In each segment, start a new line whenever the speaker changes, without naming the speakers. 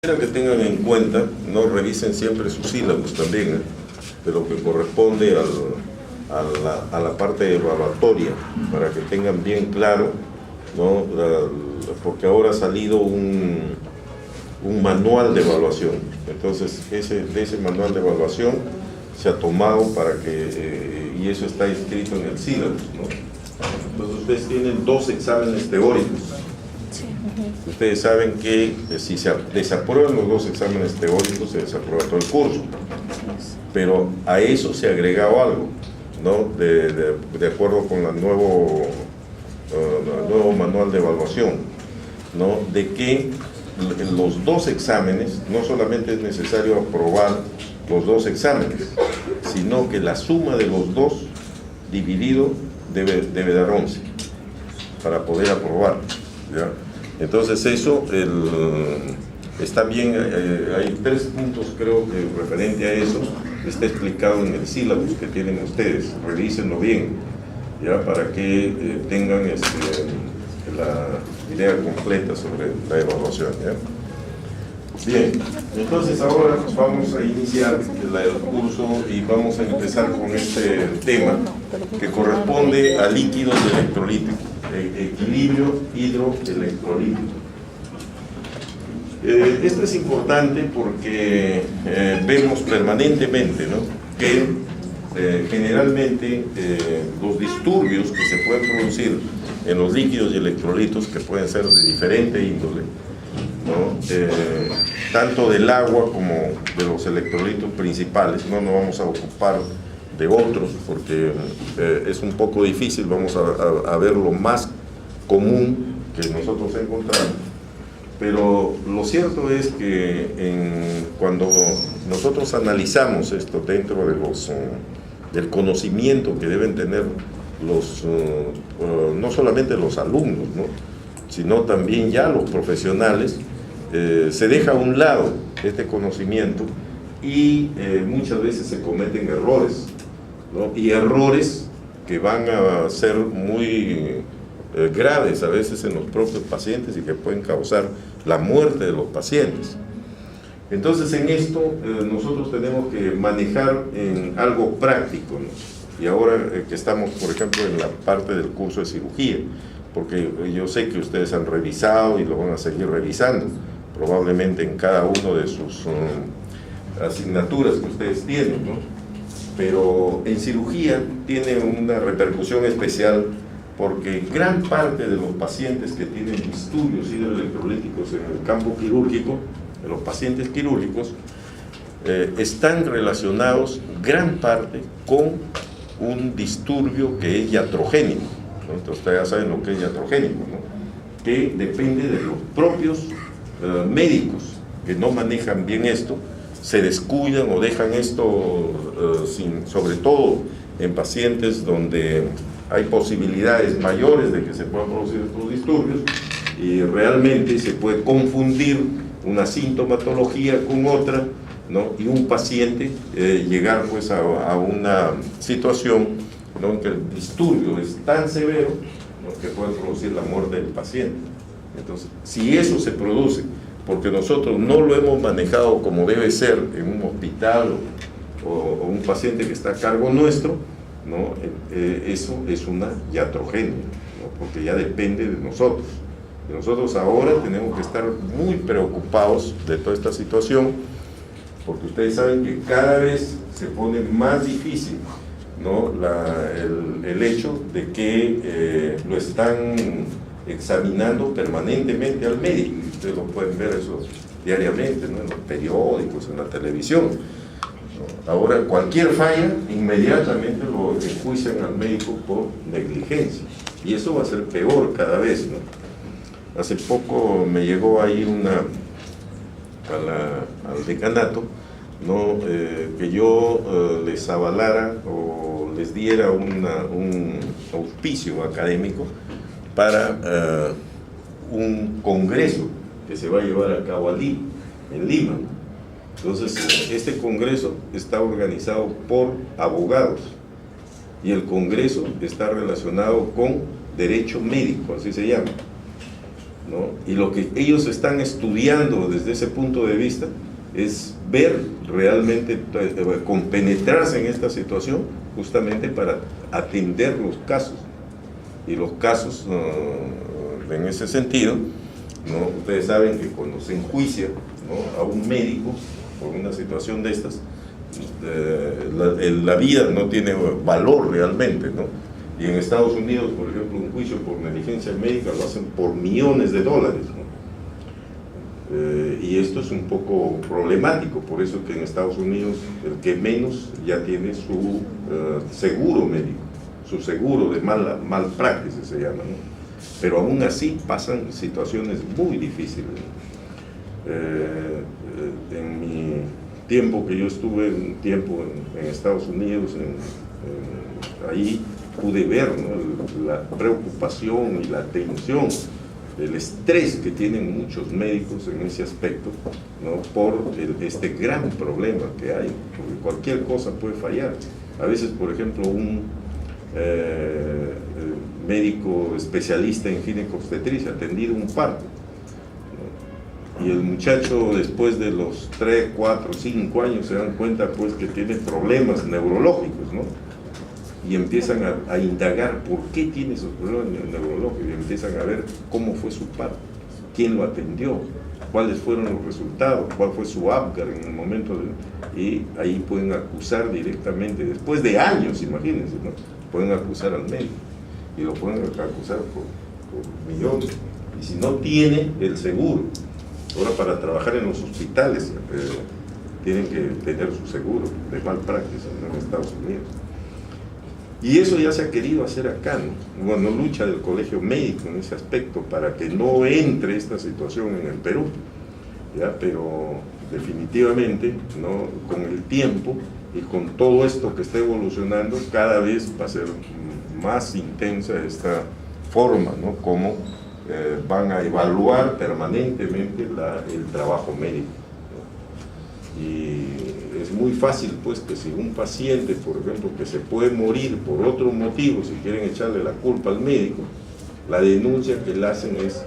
Quiero que tengan en cuenta, no revisen siempre sus sílabos también, de lo que corresponde a la parte evaluatoria, para que tengan bien claro, ¿no? Porque ahora ha salido un manual de evaluación. Entonces, de ese manual de evaluación se ha tomado para que, y eso está escrito en el sílabus, ¿no? Entonces, ustedes tienen 2 exámenes teóricos. Ustedes saben que si se desaprueban los 2 exámenes teóricos, se desaprueba todo el curso. Pero a eso se ha agregado algo, ¿no? De acuerdo con el nuevo manual de evaluación, ¿no? De que los 2 exámenes, no solamente es necesario aprobar los 2 exámenes, sino que la suma de los 2 dividido debe dar 11 para poder aprobar, ¿ya? Entonces eso está bien, hay 3 puntos creo que referente a eso, está explicado en el sílabus que tienen ustedes, revísenlo bien, ya, para que tengan la idea completa sobre la evaluación, ¿ya? Bien, entonces ahora vamos a iniciar el curso y vamos a empezar con este tema que corresponde a líquidos electrolíticos, equilibrio hidroelectrolítico. Esto es importante porque vemos permanentemente, ¿no? Que generalmente los disturbios que se pueden producir en los líquidos y electrolitos, que pueden ser de diferente índole, ¿no? Tanto del agua como de los electrolitos principales, no nos vamos a ocupar de otros porque es un poco difícil, vamos a ver lo más común que nosotros encontramos. Pero lo cierto es que cuando nosotros analizamos esto dentro de del conocimiento que deben tener no solamente los alumnos, ¿no? Sino también ya los profesionales, se deja a un lado este conocimiento y muchas veces se cometen errores, ¿no? Y errores que van a ser muy graves a veces en los propios pacientes y que pueden causar la muerte de los pacientes. Entonces en esto nosotros tenemos que manejar en algo práctico, ¿no? Y ahora que estamos, por ejemplo, en la parte del curso de cirugía, porque yo sé que ustedes han revisado y lo van a seguir revisando, probablemente en cada uno de sus asignaturas que ustedes tienen, ¿no? Pero en cirugía tiene una repercusión especial porque gran parte de los pacientes que tienen disturbios hidroelectrolíticos en el campo quirúrgico, de los pacientes quirúrgicos, están relacionados gran parte con un disturbio que es iatrogénico, ¿no? Entonces ustedes ya saben lo que es iatrogénico, ¿no? Que depende de los propios médicos que no manejan bien esto, se descuidan o dejan esto sobre todo en pacientes donde hay posibilidades mayores de que se puedan producir estos disturbios, y realmente se puede confundir una sintomatología con otra, ¿no? Y un paciente llegar pues a una situación, ¿no? En que el disturbio es tan severo, ¿no? Que puede producir la muerte del paciente. Entonces, si eso se produce porque nosotros no lo hemos manejado como debe ser en un hospital o un paciente que está a cargo nuestro, ¿no? Eso es una iatrogenia, ¿no? Porque ya depende de nosotros. Y nosotros ahora tenemos que estar muy preocupados de toda esta situación, porque ustedes saben que cada vez se pone más difícil, ¿no? el hecho de que lo están examinando permanentemente al médico. Ustedes lo pueden ver eso diariamente, ¿no? En los periódicos, en la televisión, ¿no? Ahora cualquier falla inmediatamente lo enjuician al médico por negligencia, y eso va a ser peor cada vez, ¿no? Hace poco me llegó ahí al decanato, ¿no? Que yo les avalara o les diera un auspicio académico para un congreso que se va a llevar a cabo allí, en Lima. Entonces, este congreso está organizado por abogados y el congreso está relacionado con derecho médico, así se llama. ¿no? Y lo que ellos están estudiando desde ese punto de vista es ver realmente, compenetrarse en esta situación justamente para atender los casos. Y los casos, en ese sentido, ¿no? Ustedes saben que cuando se enjuicia, ¿no?, a un médico por una situación de estas, la vida no tiene valor realmente, ¿no? Y en Estados Unidos, por ejemplo, un juicio por negligencia médica lo hacen por millones de dólares, ¿no? Y esto es un poco problemático, por eso que en Estados Unidos el que menos ya tiene su seguro médico, su seguro de malpraxis se llama, ¿no? Pero aún así pasan situaciones muy difíciles. En mi tiempo que yo estuve un tiempo en Estados Unidos, ahí pude ver, ¿no?, la preocupación y la tensión, el estrés que tienen muchos médicos en ese aspecto, ¿no?, por este gran problema que hay, porque cualquier cosa puede fallar. A veces, por ejemplo, un médico especialista en ginecobstetricia ha atendido un parto, ¿no?, y el muchacho después de los 3, 4, 5 años se dan cuenta pues que tiene problemas neurológicos, ¿no? Y empiezan a indagar por qué tiene esos problemas neurológicos, y empiezan a ver cómo fue su parto, quién lo atendió, cuáles fueron los resultados, cuál fue su APGAR en el momento y ahí pueden acusar directamente, después de años, imagínense, ¿no?, pueden acusar al médico y lo pueden acusar por millones. Y si no tiene el seguro, ahora para trabajar en los hospitales tienen que tener su seguro de malpraxis en Estados Unidos. Y eso ya se ha querido hacer acá, ¿no? Bueno, lucha del colegio médico en ese aspecto para que no entre esta situación en el Perú, ¿ya? Pero definitivamente, ¿no?, con el tiempo y con todo esto que está evolucionando, cada vez va a ser más intensa esta forma, ¿no?, como van a evaluar permanentemente el trabajo médico, ¿no? Y es muy fácil pues que si un paciente, por ejemplo, que se puede morir por otro motivo, si quieren echarle la culpa al médico, la denuncia que le hacen es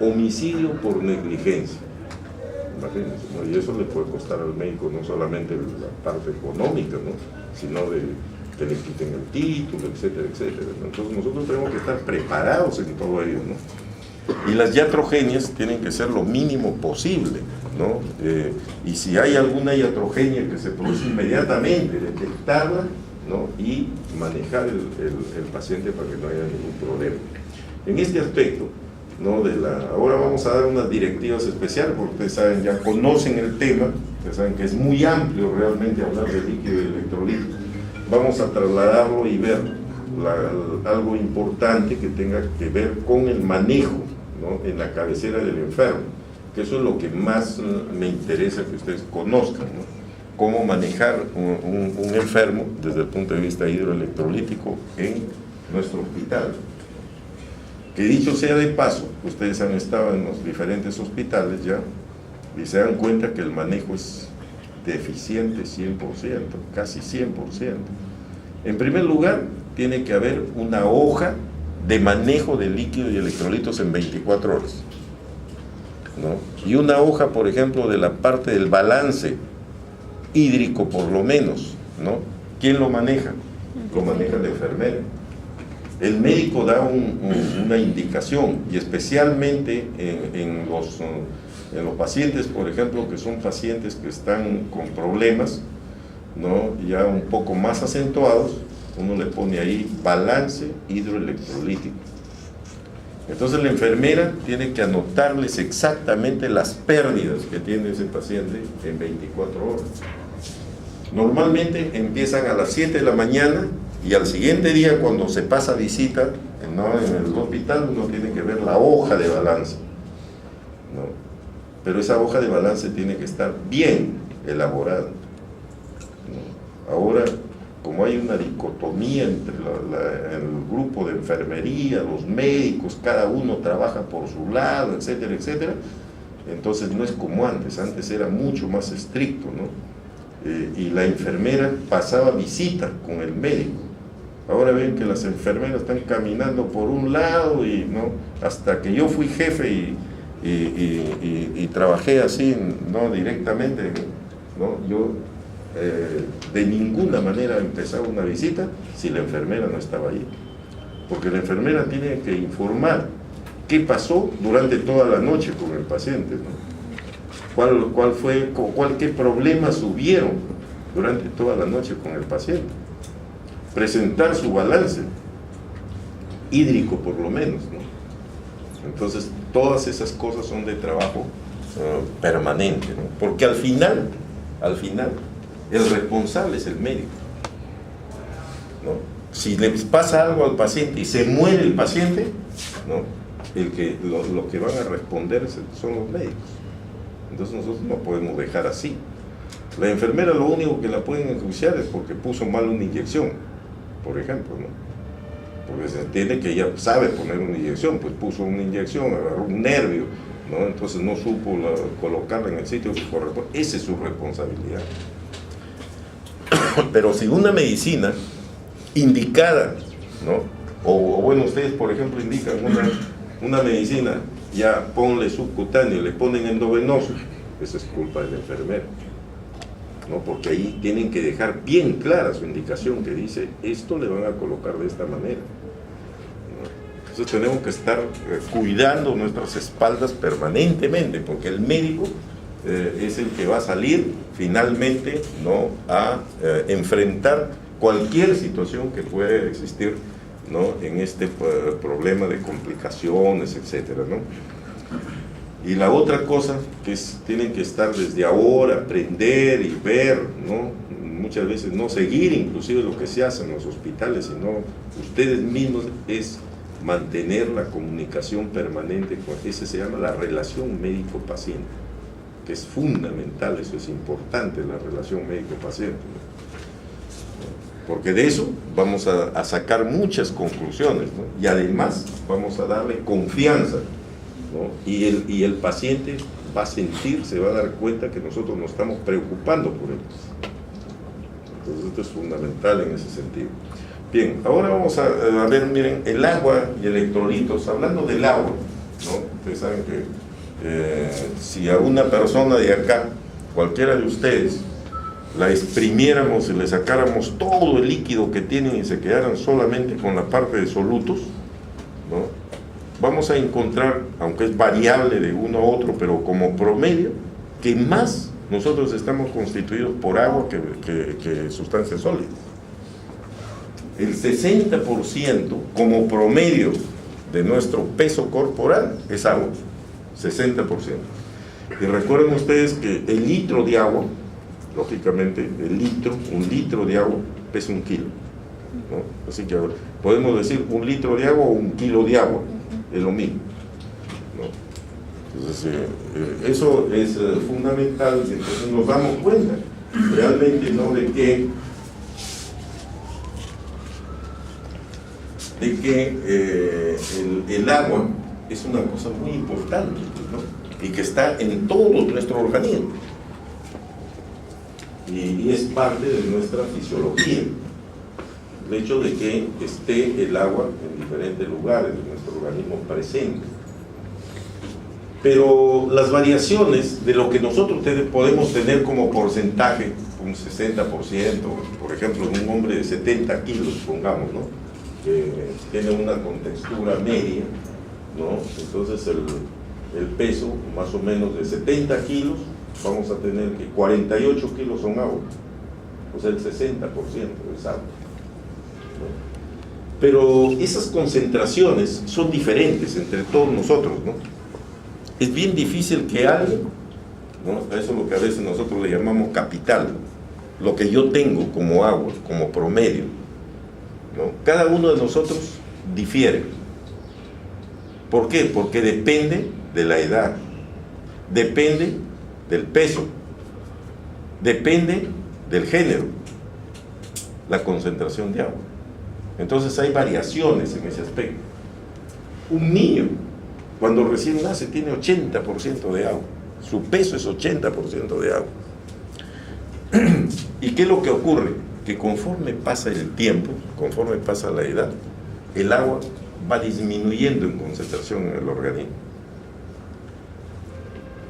homicidio por negligencia. Imagínense, ¿no? Y eso le puede costar al médico no solamente la parte económica, ¿no?, sino de que le quiten el título, etcétera, etcétera, ¿no? Entonces nosotros tenemos que estar preparados en todo ello, ¿no? Y las iatrogenias tienen que ser lo mínimo posible, ¿no? Y si hay alguna iatrogenia que se produce inmediatamente, detectarla, ¿no?, y manejar el paciente para que no haya ningún problema. En este aspecto, ¿no?, ahora vamos a dar unas directivas especiales, porque ustedes saben, ya conocen el tema, ustedes saben que es muy amplio realmente hablar de líquido y electrolito. Vamos a trasladarlo y ver algo importante que tenga que ver con el manejo, ¿no?, en la cabecera del enfermo, que eso es lo que más me interesa que ustedes conozcan, ¿no?, cómo manejar un enfermo desde el punto de vista hidroelectrolítico en nuestro hospital. Que dicho sea de paso, ustedes han estado en los diferentes hospitales ya y se dan cuenta que el manejo es deficiente 100%, casi 100%. En primer lugar, tiene que haber una hoja de manejo de líquido y electrolitos en 24 horas, ¿no? Y una hoja, por ejemplo, de la parte del balance hídrico, por lo menos, ¿no? ¿Quién lo maneja? Lo maneja el enfermero. El médico da una indicación, y especialmente en los pacientes, por ejemplo, que son pacientes que están con problemas, ¿no?, ya un poco más acentuados, uno le pone ahí balance hidroelectrolítico. Entonces la enfermera tiene que anotarles exactamente las pérdidas que tiene ese paciente en 24 horas. Normalmente empiezan a las 7 de la mañana y al siguiente día, cuando se pasa visita, ¿no?, en el hospital, uno tiene que ver la hoja de balance, ¿no? Pero esa hoja de balance tiene que estar bien elaborada, ¿no? Ahora, como hay una dicotomía entre el grupo de enfermería, los médicos, cada uno trabaja por su lado, etcétera, etcétera, entonces no es como antes era mucho más estricto, ¿no? Y la enfermera pasaba visita con el médico, Ahora ven que las enfermeras están caminando por un lado y no, hasta que yo fui jefe y trabajé así, no directamente, ¿no? Yo de ninguna manera empezaba una visita si la enfermera no estaba allí, porque la enfermera tiene que informar qué pasó durante toda la noche con el paciente, ¿no? ¿Qué problemas hubieron durante toda la noche con el paciente? Presentar su balance hídrico por lo menos, ¿no? Entonces todas esas cosas son de trabajo permanente, ¿no? Porque al final el responsable es el médico, ¿no? Si le pasa algo al paciente y se muere el paciente, ¿no? Los que van a responder son los médicos. Entonces nosotros no podemos dejar así. La enfermera lo único que la pueden enjuiciar es porque puso mal una inyección, por ejemplo, ¿no? Porque se entiende que ella sabe poner una inyección, pues puso una inyección, agarró un nervio, ¿no? Entonces no supo colocarla en el sitio que corresponde. Esa es su responsabilidad. Pero si una medicina indicada, ¿no? O bueno, ustedes por ejemplo indican una medicina, ya ponle subcutáneo, le ponen endovenoso, esa es culpa del enfermero, ¿no? Porque ahí tienen que dejar bien clara su indicación que dice, esto le van a colocar de esta manera, ¿no? Entonces tenemos que estar cuidando nuestras espaldas permanentemente, porque el médico es el que va a salir finalmente, ¿no? A enfrentar cualquier situación que pueda existir, ¿no? En este problema de complicaciones, etcétera, ¿no? Y la otra cosa que tienen que estar desde ahora, aprender y ver, ¿no? Muchas veces no seguir inclusive lo que se hace en los hospitales, sino ustedes mismos, es mantener la comunicación permanente, ese se llama la relación médico-paciente, que es fundamental, eso es importante, la relación médico-paciente, ¿no? Porque de eso vamos a sacar muchas conclusiones, ¿no? Y además vamos a darle confianza, ¿no? Y el paciente va a sentir, se va a dar cuenta que nosotros nos estamos preocupando por él. Entonces esto es fundamental en ese sentido. Bien, ahora vamos a ver, miren, el agua y electrolitos. Hablando del agua, ¿no? Ustedes saben que si a una persona de acá, cualquiera de ustedes, la exprimiéramos y le sacáramos todo el líquido que tienen y se quedaran solamente con la parte de solutos, ¿no? Vamos a encontrar, aunque es variable de uno a otro, pero como promedio, que más nosotros estamos constituidos por agua que sustancias sólidas. El 60% como promedio de nuestro peso corporal es agua, 60%. Y recuerden ustedes que el litro de agua, lógicamente, un litro de agua pesa 1 kilo, ¿no? Así que podemos decir 1 litro de agua o 1 kilo de agua, es lo mismo, ¿no? Entonces, eso es fundamental, y entonces nos damos cuenta realmente, ¿no? de que el agua es una cosa muy importante, ¿no? Y que está en todo nuestro organismo. Y es parte de nuestra fisiología, el hecho de que esté el agua en diferentes lugares de nuestro organismo presente. Pero las variaciones de lo que nosotros podemos tener como porcentaje, un 60%, por ejemplo, en un hombre de 70 kilos, pongamos, ¿no? Que tiene una contextura media, ¿no? Entonces el peso más o menos de 70 kilos, vamos a tener que 48 kilos son agua, o sea el 60% es agua, ¿no? Pero esas concentraciones son diferentes entre todos nosotros, ¿no? Es bien difícil que alguien, ¿no? Eso es lo que a veces nosotros le llamamos capital, lo que yo tengo como agua, como promedio, ¿no? Cada uno de nosotros difiere. ¿Por qué? Porque depende de la edad, depende del peso, depende del género, la concentración de agua. Entonces hay variaciones en ese aspecto. Un niño, cuando recién nace, tiene 80% de agua, su peso es 80% de agua. ¿Y qué es lo que ocurre? que conforme pasa el tiempo, conforme pasa la edad, el agua va disminuyendo en concentración en el organismo.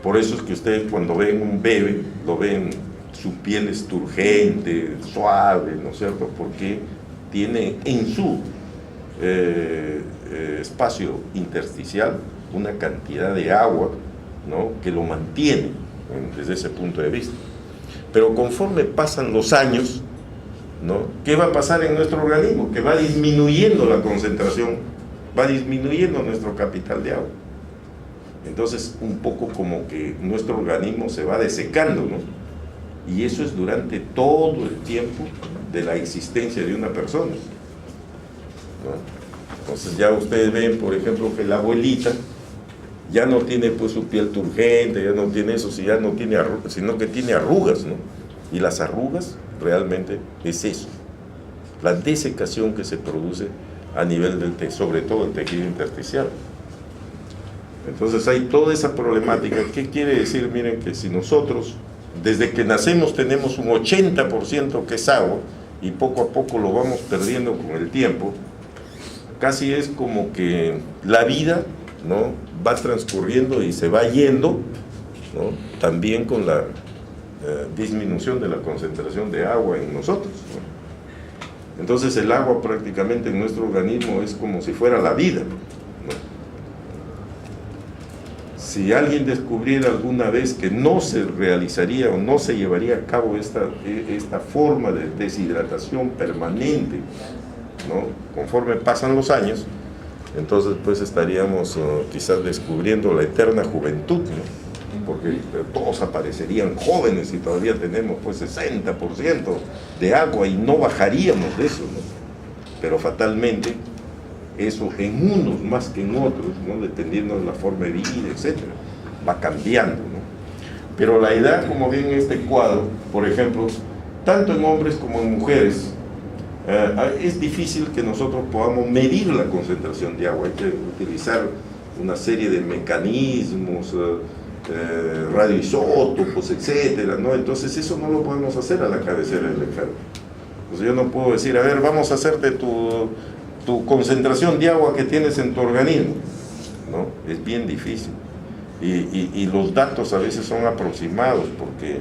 Por eso es que ustedes cuando ven un bebé, lo ven, su piel es turgente, suave, ¿no es cierto? Porque tiene en su espacio intersticial una cantidad de agua, ¿no?, que lo mantiene desde ese punto de vista. Pero conforme pasan los años, ¿no?, ¿qué va a pasar en nuestro organismo? Que va disminuyendo la concentración, va disminuyendo nuestro capital de agua. Entonces, un poco como que nuestro organismo se va desecando, ¿no? Y eso es durante todo el tiempo de la existencia de una persona, ¿no? Entonces ya ustedes ven, por ejemplo, que la abuelita ya no tiene pues su piel turgente, ya no tiene eso, si ya no tiene arrugas, sino que tiene arrugas, ¿no? Y las arrugas realmente es eso, la desecación que se produce a nivel del sobre todo el tejido intersticial. Entonces hay toda esa problemática. ¿Qué quiere decir? Miren que si nosotros desde que nacemos tenemos un 80% que es agua y poco a poco lo vamos perdiendo con el tiempo, casi es como que la vida, ¿no?, va transcurriendo y se va yendo, ¿no?, también con la disminución de la concentración de agua en nosotros, ¿no? Entonces el agua prácticamente en nuestro organismo es como si fuera la vida, ¿no? Si alguien descubriera alguna vez que no se realizaría o no se llevaría a cabo esta forma de deshidratación permanente, ¿no?, conforme pasan los años, entonces pues estaríamos quizás descubriendo la eterna juventud, ¿no?, porque todos aparecerían jóvenes y todavía tenemos pues 60% de agua y no bajaríamos de eso, ¿no? Pero fatalmente eso en unos más que en otros, ¿no?, dependiendo de la forma de vida, etcétera, va cambiando, ¿no? Pero la edad, como ven en este cuadro, por ejemplo, tanto en hombres como en mujeres, es difícil que nosotros podamos medir la concentración de agua. Hay que utilizar una serie de mecanismos, radioisótopos, etcétera, ¿no? Entonces eso no lo podemos hacer a la cabecera del enfermo. Entonces yo no puedo decir, a ver, vamos a hacerte tu concentración de agua que tienes en tu organismo, ¿no? Es bien difícil. Y los datos a veces son aproximados porque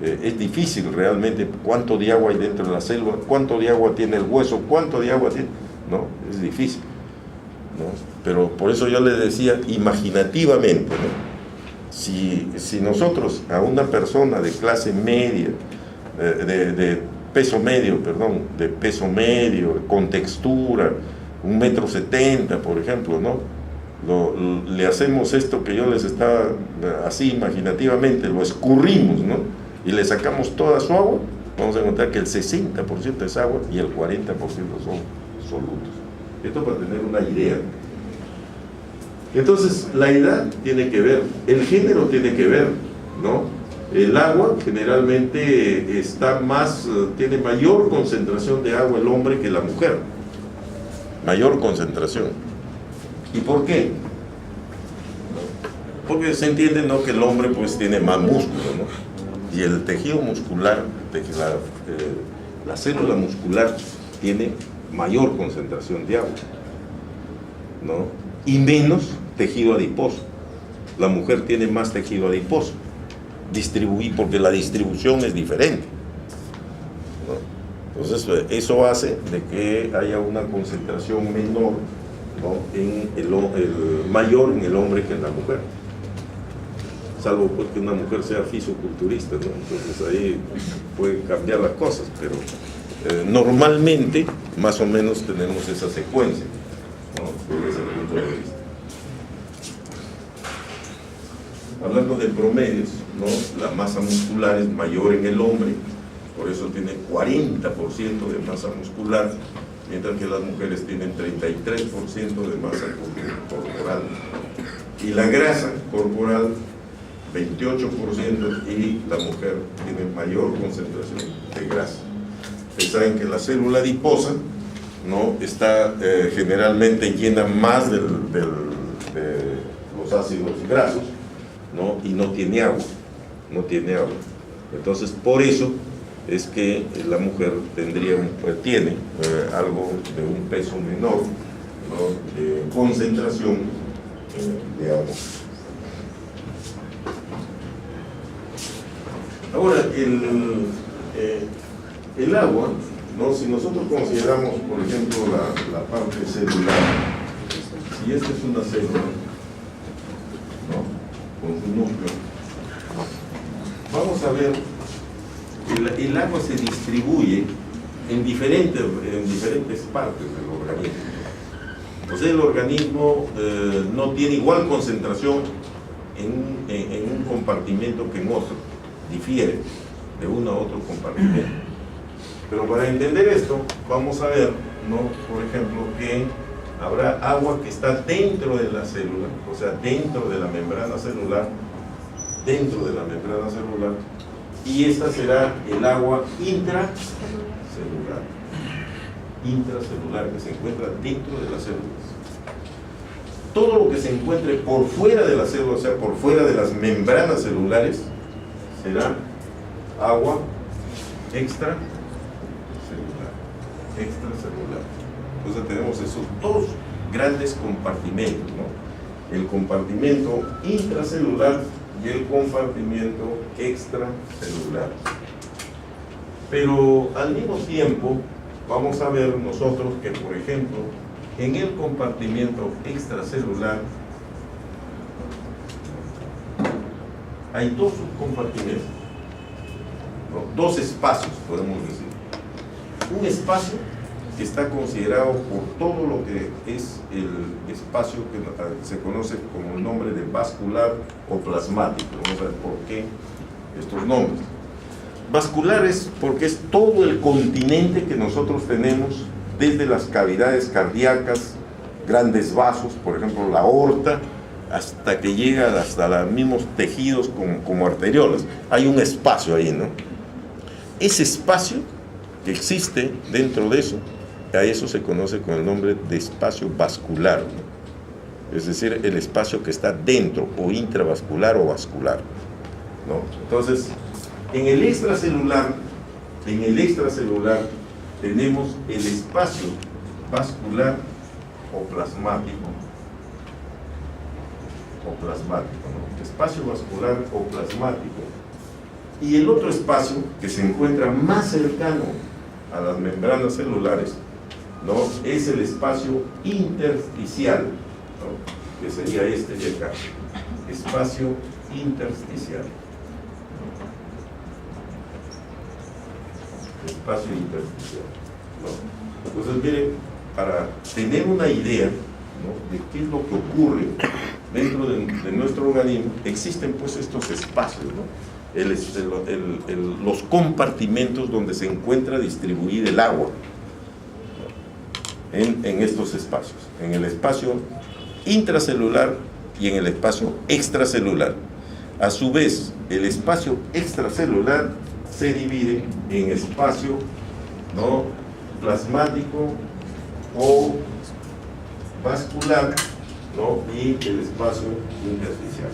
es difícil realmente cuánto de agua hay dentro de la célula, cuánto de agua tiene el hueso, cuánto de agua tiene, ¿no? Es difícil, ¿no? Pero por eso yo les decía imaginativamente, ¿no? Si nosotros a una persona de clase media, de peso medio, con textura, 1,70 m, por ejemplo, ¿no? Le hacemos esto que yo les estaba así imaginativamente, lo escurrimos, ¿no?, y le sacamos toda su agua, vamos a encontrar que el 60% es agua y el 40% son solutos. Esto para tener una idea. Entonces, la edad tiene que ver, el género tiene que ver, ¿no? El agua generalmente tiene mayor concentración de agua el hombre que la mujer. Mayor concentración. ¿Y por qué? Porque se entiende, ¿no?, que el hombre pues tiene más músculo, ¿no? Y el tejido muscular, la célula muscular tiene mayor concentración de agua, ¿no? Y menos tejido adiposo. La mujer tiene más tejido adiposo, porque la distribución es diferente, ¿no? Entonces eso hace de que haya una concentración menor, ¿no?, mayor en el hombre que en la mujer, salvo porque una mujer sea fisiculturista, ¿no? Entonces ahí puede cambiar las cosas, pero normalmente más o menos tenemos esa secuencia, ¿no?, desde ese punto de vista. Hablando de promedios, ¿no?, la masa muscular es mayor en el hombre, por eso tiene 40% de masa muscular, mientras que las mujeres tienen 33% de masa corporal. Y la grasa corporal, 28%, y la mujer tiene mayor concentración de grasa. Ustedes saben que la célula adiposa, ¿no?, está generalmente llena más de los ácidos grasos, ¿no?, y no tiene agua. Entonces, por eso es que la mujer tiene algo de un peso menor, ¿no?, de concentración de agua. Ahora, el agua, ¿no?, si nosotros consideramos, por ejemplo, la parte celular, si esta es una célula, ¿no?, con su núcleo, vamos a ver que el agua se distribuye en diferentes partes del organismo. O sea, el organismo no tiene igual concentración en un compartimento que en otro, difiere de uno a otro compartimento. Pero para entender esto, vamos a ver, ¿no?, por ejemplo, que habrá agua que está dentro de la célula, o sea, dentro de la membrana celular, y esta será el agua intracelular, que se encuentra dentro de las células. Todo lo que se encuentre por fuera de la célula, o sea, por fuera de las membranas celulares, será agua extracelular. Entonces tenemos esos dos grandes compartimentos, ¿no?, el compartimento intracelular y el compartimento extracelular. Pero al mismo tiempo vamos a ver nosotros que, por ejemplo, en el compartimento extracelular hay dos subcompartimentos, ¿no?, dos espacios, podemos decir. Un espacio que está considerado por todo lo que es el espacio que se conoce como el nombre de vascular o plasmático. Vamos a ver por qué estos nombres. Vascular es porque es todo el continente que nosotros tenemos, desde las cavidades cardíacas, grandes vasos, por ejemplo la aorta, hasta que llega hasta los mismos tejidos como arteriolas. Hay un espacio ahí, ¿no? Ese espacio que existe dentro de eso, a eso se conoce con el nombre de espacio vascular, ¿no?, es decir, el espacio que está dentro, o intravascular o vascular, ¿no? Entonces, en el extracelular tenemos el espacio vascular o plasmático, ¿no?, espacio vascular o plasmático. Y el otro espacio que se encuentra más cercano a las membranas celulares, ¿no?, es el espacio intersticial, ¿no?, que sería este de acá, espacio intersticial. Espacio intersticial, ¿no? Entonces, miren, para tener una idea, ¿no?, de qué es lo que ocurre dentro de nuestro organismo, existen pues estos espacios, ¿no?, los compartimentos donde se encuentra distribuida el agua, en estos espacios, en el espacio intracelular y en el espacio extracelular. A su vez, el espacio extracelular se divide en espacio, ¿no?, plasmático o vascular, ¿no?, y el espacio intersticial.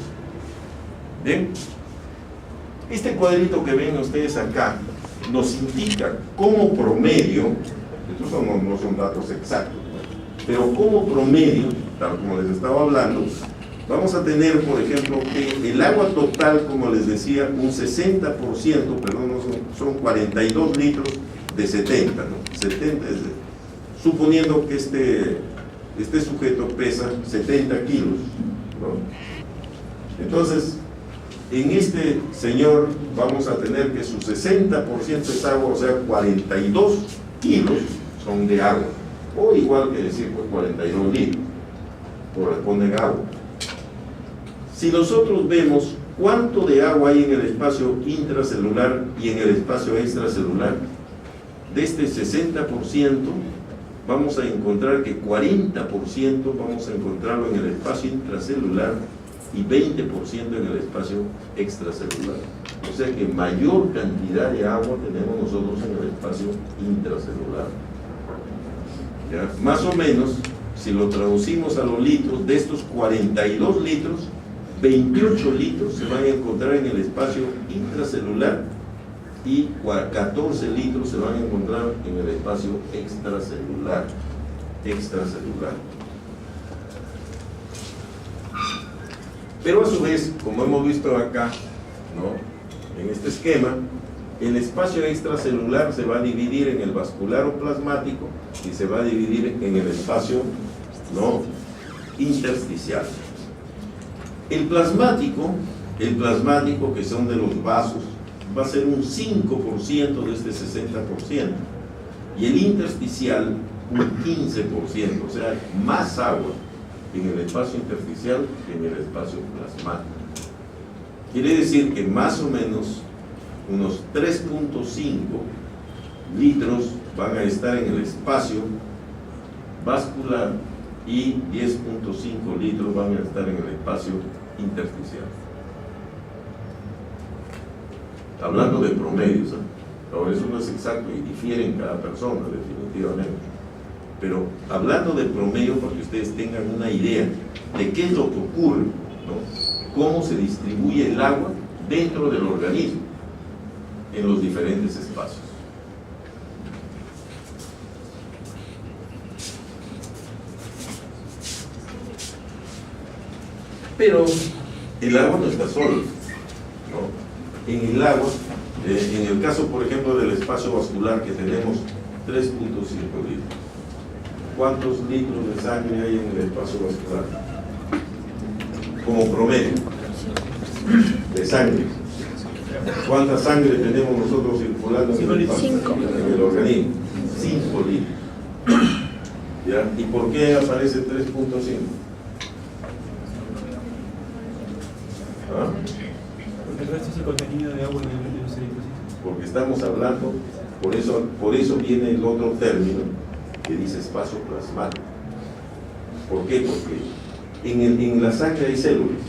Bien, este cuadrito que ven ustedes acá nos indica como promedio, estos no son datos exactos, ¿no?, pero como promedio, tal como les estaba hablando, vamos a tener, por ejemplo, que el agua total, como les decía, un 60%, perdón, son 42 litros de 70, ¿no? 70 suponiendo que este sujeto pesa 70 kilos, ¿no? Entonces, en este señor vamos a tener que su 60% es agua, o sea, 42 kilos son de agua, o igual que decir, pues 42 litros corresponden a agua. Si nosotros vemos cuánto de agua hay en el espacio intracelular y en el espacio extracelular, de este 60% vamos a encontrar que 40% vamos a encontrarlo en el espacio intracelular y 20% en el espacio extracelular. O sea que mayor cantidad de agua tenemos nosotros en el espacio intracelular. ¿Ya? Más o menos, si lo traducimos a los litros, de estos 42 litros, 28 litros se van a encontrar en el espacio intracelular y 14 litros se van a encontrar en el espacio extracelular. Pero a su vez, como hemos visto acá, ¿no?, en este esquema, el espacio extracelular se va a dividir en el vascular o plasmático y se va a dividir en el espacio, ¿no?, intersticial. El plasmático, que son de los vasos, va a ser un 5% de este 60%, y el intersticial un 15%, o sea, más agua en el espacio intersticial que en el espacio plasmático. Quiere decir que más o menos unos 3.5 litros van a estar en el espacio vascular y 10.5 litros van a estar en el espacio intersticial. Hablando de promedios, ¿eh? Ahora eso no es exacto y difiere en cada persona, definitivamente. Pero hablando de promedio, para que ustedes tengan una idea de qué es lo que ocurre, ¿no?, cómo se distribuye el agua dentro del organismo en los diferentes espacios. Pero el agua no está solo, ¿no? En el agua, en el caso, por ejemplo, del espacio vascular, que tenemos 3.5 litros. ¿Cuántos litros de sangre hay en el espacio vascular? Como promedio de sangre. ¿Cuánta sangre tenemos nosotros circulando en el organismo? 5 litros. ¿Ya? ¿Y por qué aparece 3.5? ¿Ah?
Porque el resto es el contenido de agua en los eritrocitos.
Porque estamos hablando, por eso viene el otro término que dice espacio plasmático. ¿Por qué? Porque en la sangre hay células.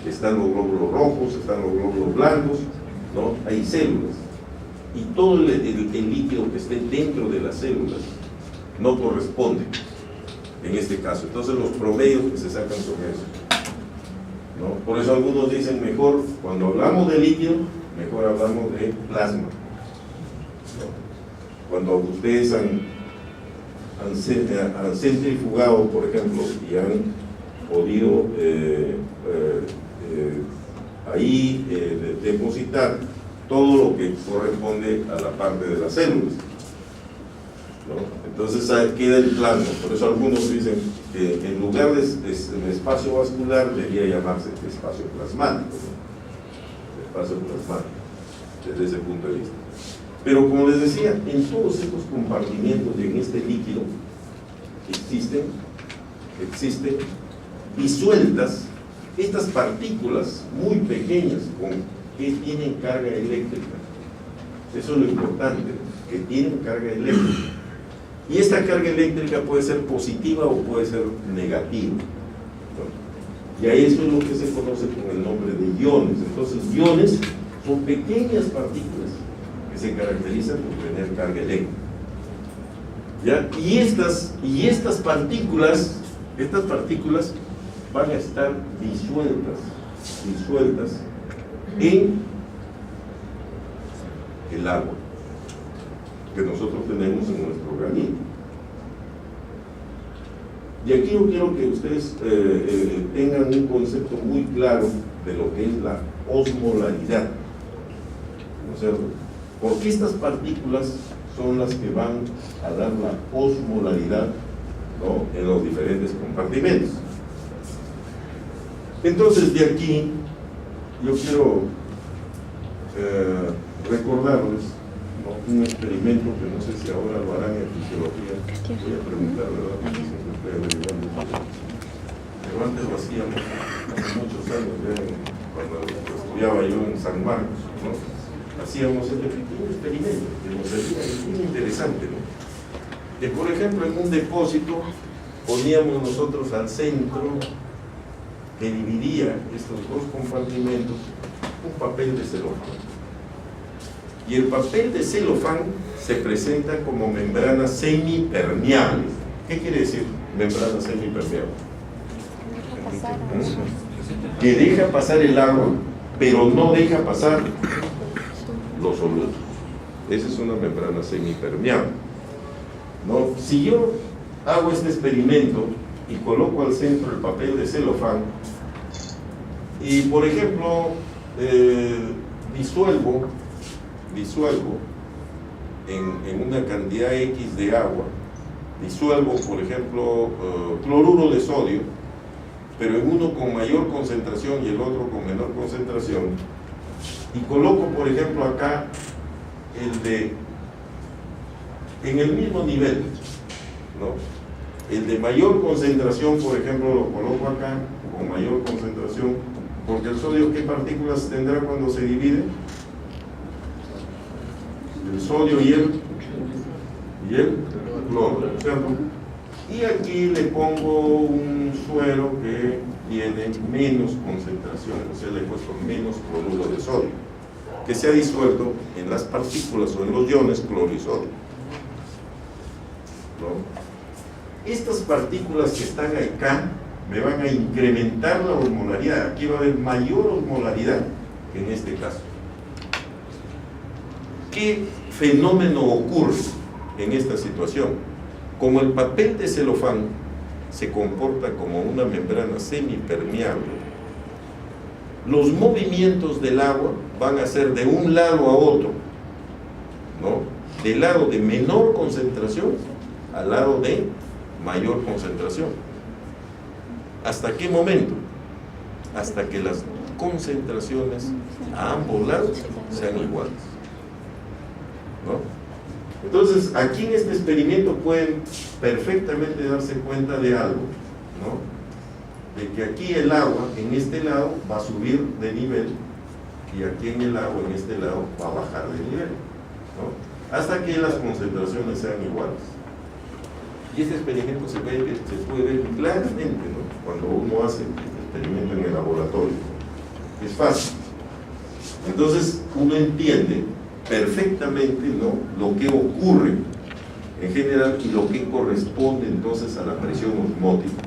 Están los glóbulos rojos, están los glóbulos blancos, ¿no? Hay células. Y todo el líquido que esté dentro de las células no corresponde en este caso. Entonces los promedios que se sacan son esos, ¿no? Por eso algunos dicen mejor, cuando hablamos de líquido, mejor hablamos de plasma, ¿no? Cuando ustedes han centrifugado, por ejemplo, y han podido ahí depositar todo lo que corresponde a la parte de las células, ¿no? Entonces ahí queda el plasma. Por eso algunos dicen que en lugar de espacio vascular debería llamarse espacio plasmático, ¿no? Espacio plasmático, desde ese punto de vista. Pero como les decía, en todos estos compartimientos y en este líquido existen disueltas estas partículas muy pequeñas que tienen carga eléctrica. Eso es lo importante, que tienen carga eléctrica. Y esta carga eléctrica puede ser positiva o puede ser negativa, ¿no? Y a eso es lo que se conoce con el nombre de iones. Entonces, iones son pequeñas partículas que se caracterizan por tener carga eléctrica, ¿ya? Y estas partículas van a estar disueltas en el agua que nosotros tenemos en nuestro organismo. Y aquí yo quiero que ustedes tengan un concepto muy claro de lo que es la osmolaridad, ¿no es cierto? Porque estas partículas son las que van a dar la osmolaridad, ¿no?, en los diferentes compartimentos. Entonces, de aquí yo quiero recordarles, ¿no?, un experimento que no sé si ahora lo harán en fisiología. Voy a preguntar, ¿verdad? Pero antes lo hacíamos hace muchos años, cuando estudiaba yo en San Marcos, ¿no? Hacíamos un experimento que nos servía, es muy interesante, ¿no? Que, por ejemplo, en un depósito poníamos nosotros al centro, que dividía estos dos compartimentos, un papel de celofán. Y el papel de celofán se presenta como membrana semipermeable. ¿Qué quiere decir membrana semipermeable? Que deja pasar el agua, pero no deja pasar los solutos. Esa es una membrana semipermeable, ¿no? Si yo hago este experimento y coloco al centro el papel de celofán y, por ejemplo, disuelvo en una cantidad X de agua, disuelvo, por ejemplo, cloruro de sodio, pero en uno con mayor concentración y el otro con menor concentración, y coloco, por ejemplo, acá en el mismo nivel, ¿no? El de mayor concentración, por ejemplo, lo coloco acá con mayor concentración, porque el sodio, ¿qué partículas tendrá cuando se divide? El sodio y el cloro, ¿cierto? Y aquí le pongo un suero que tiene menos concentración, o sea, le he puesto menos cloruro de sodio, que se ha disuelto en las partículas o en los iones cloro y sodio, ¿no? Estas partículas que están acá me van a incrementar la osmolaridad. Aquí va a haber mayor osmolaridad que en este caso. ¿Qué fenómeno ocurre en esta situación? Como el papel de celofán se comporta como una membrana semipermeable, los movimientos del agua van a ser de un lado a otro, ¿no? Del lado de menor concentración al lado de mayor concentración. ¿Hasta qué momento? Hasta que las concentraciones a ambos lados sean iguales, ¿no? Entonces, aquí en este experimento pueden perfectamente darse cuenta de algo, ¿no? De que aquí el agua, en este lado, va a subir de nivel, y aquí en el agua, en este lado, va a bajar de nivel, ¿no? Hasta que las concentraciones sean iguales. Y este experimento se puede ver claramente, ¿no? Cuando uno hace el experimento en el laboratorio. Es fácil. Entonces, uno entiende perfectamente, ¿no?, lo que ocurre en general y lo que corresponde entonces a la presión osmótica.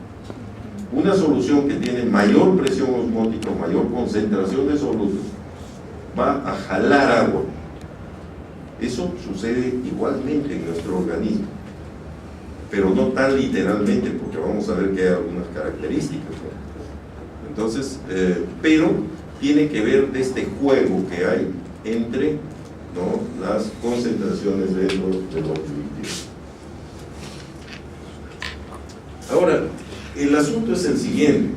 Una solución que tiene mayor presión osmótica o mayor concentración de solutos va a jalar agua. Eso sucede igualmente en nuestro organismo, pero no tan literalmente, porque vamos a ver que hay algunas características, ¿no? Entonces, pero tiene que ver de este juego que hay entre, ¿no?, las concentraciones dentro de los líquidos. Ahora, el asunto es el siguiente.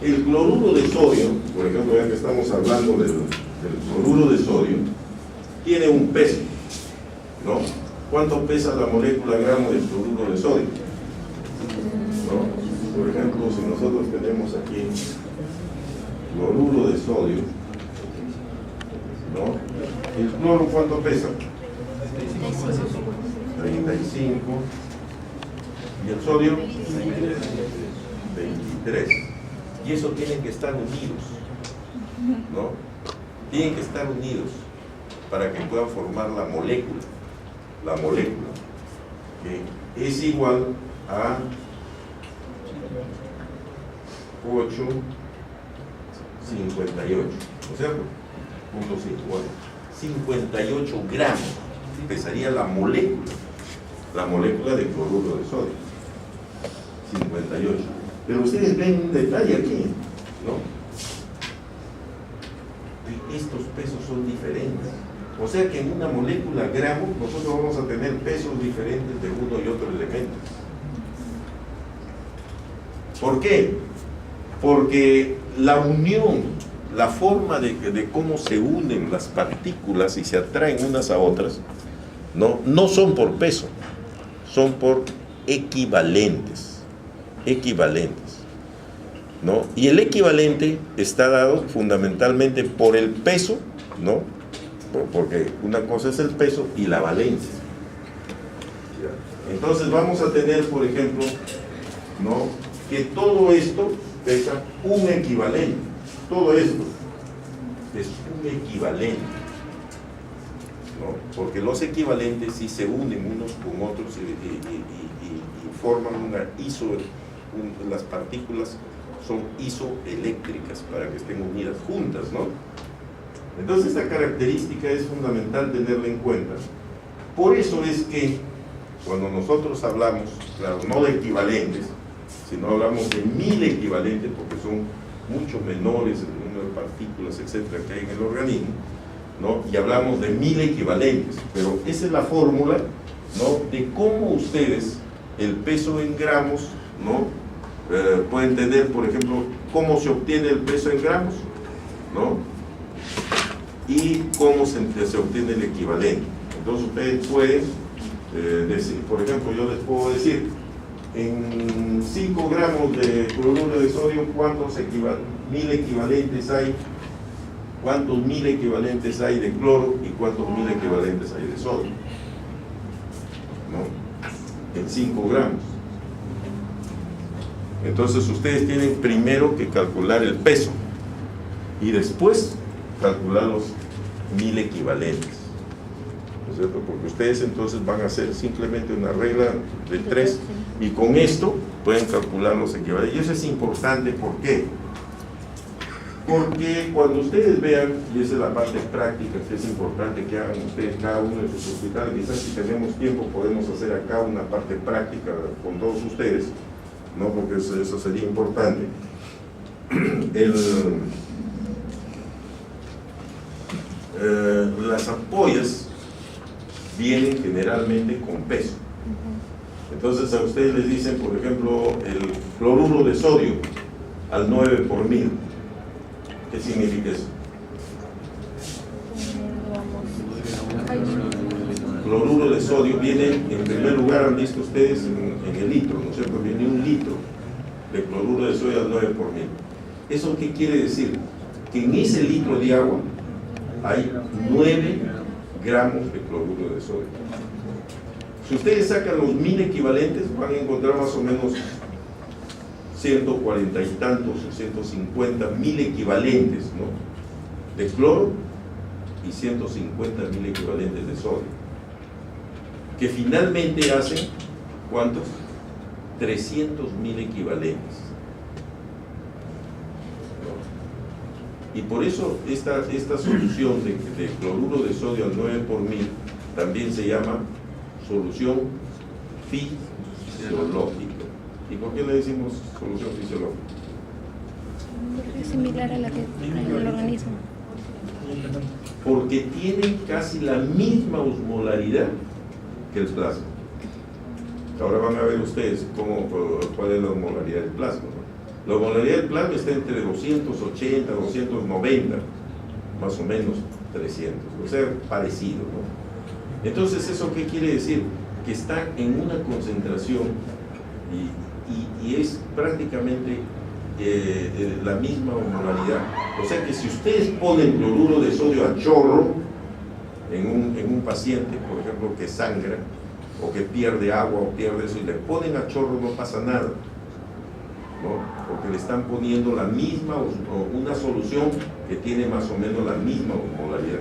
El cloruro de sodio, por ejemplo, ya que estamos hablando del cloruro de sodio, tiene un peso, ¿no? ¿Cuánto pesa la molécula gramo del cloruro de sodio? ¿No? Por ejemplo, si nosotros tenemos aquí cloruro de sodio, ¿no? ¿El cloro cuánto pesa? 35. ¿Y el sodio? 23. Y eso tienen que estar unidos, ¿no? Tienen que estar unidos para que puedan formar la molécula. La molécula, que es igual a 8,58, ¿no es cierto? 58 gramos pesaría la molécula de cloruro de sodio. 58. Pero ustedes ven un detalle aquí, ¿no? Estos pesos son diferentes. O sea que en una molécula gramo nosotros vamos a tener pesos diferentes de uno y otro elemento. ¿Por qué? Porque la unión, la forma de cómo se unen las partículas y se atraen unas a otras, no son por peso, son por equivalentes, ¿no? Y el equivalente está dado fundamentalmente por el peso, ¿no? Porque una cosa es el peso y la valencia. Entonces vamos a tener, por ejemplo, ¿no?, que todo esto pesa un equivalente. Todo esto es un equivalente, ¿no? Porque los equivalentes sí se unen unos con otros y forman una las partículas son isoeléctricas para que estén unidas juntas, ¿no? Entonces esta característica es fundamental tenerla en cuenta. Por eso es que cuando nosotros hablamos, claro, no de equivalentes, sino hablamos de 1000 equivalentes, porque son mucho menores el número de partículas, etcétera, que hay en el organismo, ¿no? Y hablamos de 1000 equivalentes, pero esa es la fórmula, ¿no?, de cómo ustedes el peso en gramos, ¿no?, pueden tener, por ejemplo, cómo se obtiene el peso en gramos, ¿no?, y cómo se obtiene el equivalente. Entonces ustedes pueden decir, por ejemplo, yo les puedo decir, en 5 gramos de cloruro de sodio, ¿cuántos 1000 equivalentes hay? ¿Cuántos 1000 equivalentes hay de cloro y cuántos 1000 equivalentes hay de sodio? ¿No? En 5 gramos. Entonces ustedes tienen primero que calcular el peso y después calcular los 1000 equivalentes, ¿no es cierto? Porque ustedes entonces van a hacer simplemente una regla de 3 y con esto pueden calcular los equivalentes. Y eso es importante, ¿por qué? Porque cuando ustedes vean, y esa es la parte práctica que es importante que hagan ustedes cada uno de sus hospitales, quizás si tenemos tiempo podemos hacer acá una parte práctica con todos ustedes, ¿no? Porque eso sería importante. Las ampollas vienen generalmente con peso. Entonces a ustedes les dicen, por ejemplo, el cloruro de sodio al 9 por 1000. ¿Qué significa eso? Cloruro de sodio viene, en primer lugar, han visto ustedes en el litro, ¿no es cierto? Viene 1 litro de cloruro de sodio al 9 por 1000. ¿Eso qué quiere decir? Que en ese litro de agua hay 9 gramos de cloruro de sodio. Si ustedes sacan los 1000 equivalentes, van a encontrar más o menos 140 y tantos o 150 1000 equivalentes, ¿no?, de cloro y 150 1000 equivalentes de sodio, que finalmente hacen ¿cuántos? 300.000 equivalentes, ¿no? Y por eso esta solución de cloruro de sodio al 9 por 1000 también se llama solución fisiológica. ¿Y por qué le decimos solución fisiológica?
Es similar a la que trae el organismo.
Porque tiene casi la misma osmolaridad que el plasma. Ahora van a ver ustedes cuál es la osmolaridad del plasma, ¿no? La osmolaridad del plasma está entre 280, 290, más o menos 300, o sea, parecido, ¿no? Entonces, ¿eso qué quiere decir? Que está en una concentración y es prácticamente la misma osmolaridad. O sea que si ustedes ponen cloruro de sodio a chorro en un paciente, por ejemplo, que sangra o que pierde agua o pierde eso, y le ponen a chorro, no pasa nada, ¿no? Porque le están poniendo la misma, o una solución que tiene más o menos la misma osmolaridad.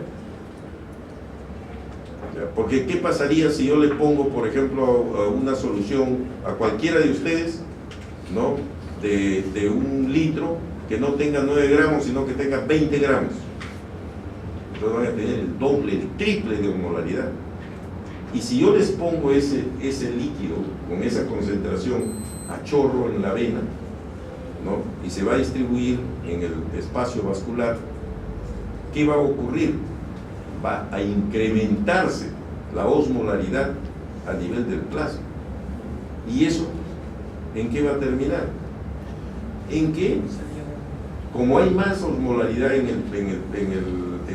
Porque ¿qué pasaría si yo le pongo, por ejemplo, una solución a cualquiera de ustedes, ¿no?, de 1 litro que no tenga 9 gramos, sino que tenga 20 gramos? Entonces van a tener el doble, el triple de osmolaridad. Y si yo les pongo ese líquido con esa concentración a chorro en la vena, ¿no?, y se va a distribuir en el espacio vascular, ¿qué va a ocurrir? Va a incrementarse la osmolaridad a nivel del plasma. ¿Y eso en qué va a terminar? En que, como hay más osmolaridad en